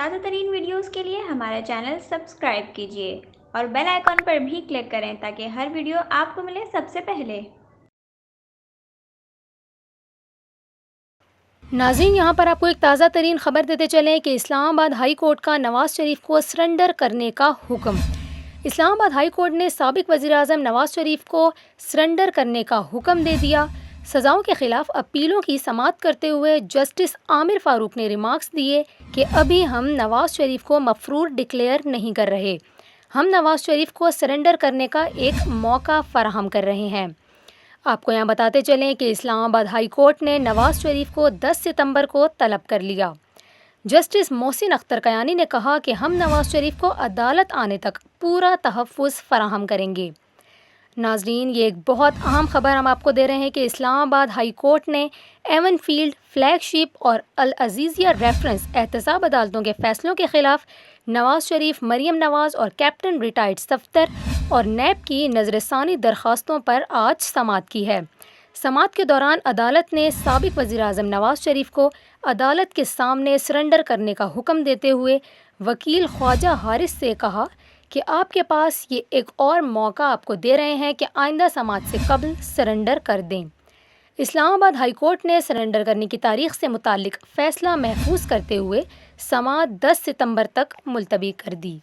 تازہ ترین ویڈیوز کے لیے ہمارا چینل سبسکرائب کیجیے اور بیل آئیکن پر بھی کلک کریں تاکہ ہر ویڈیو آپ کو ملے سب سے پہلے۔ ناظرین، یہاں پر آپ کو ایک تازہ ترین خبر دیتے چلیں کہ اسلام آباد ہائی کورٹ کا نواز شریف کو سرنڈر کرنے کا حکم۔ اسلام آباد ہائی کورٹ نے سابق وزیر اعظم نواز شریف کو سرنڈر کرنے کا حکم دے دیا۔ سزاؤں کے خلاف اپیلوں کی سماعت کرتے ہوئے جسٹس عامر فاروق نے ریمارکس دیے کہ ابھی ہم نواز شریف کو مفرور ڈکلیئر نہیں کر رہے، ہم نواز شریف کو سرنڈر کرنے کا ایک موقع فراہم کر رہے ہیں۔ آپ کو یہاں بتاتے چلیں کہ اسلام آباد ہائی کورٹ نے نواز شریف کو 10 ستمبر کو طلب کر لیا۔ جسٹس محسن اختر کیانی نے کہا کہ ہم نواز شریف کو عدالت آنے تک پورا تحفظ فراہم کریں گے۔ ناظرین، یہ ایک بہت اہم خبر ہم آپ کو دے رہے ہیں کہ اسلام آباد ہائی کورٹ نے ایون فیلڈ، فلیگ شپ اور العزیزیہ ریفرنس احتساب عدالتوں کے فیصلوں کے خلاف نواز شریف، مریم نواز اور کیپٹن ریٹائرڈ صفدر اور نیب کی نظر ثانی درخواستوں پر آج سماعت کی ہے۔ سماعت کے دوران عدالت نے سابق وزیر اعظم نواز شریف کو عدالت کے سامنے سرنڈر کرنے کا حکم دیتے ہوئے وکیل خواجہ حارث سے کہا کہ آپ کے پاس یہ ایک اور موقع آپ کو دے رہے ہیں کہ آئندہ سماعت سے قبل سرنڈر کر دیں۔ اسلام آباد ہائی کورٹ نے سرنڈر کرنے کی تاریخ سے متعلق فیصلہ محفوظ کرتے ہوئے سماعت 10 ستمبر تک ملتوی کر دی۔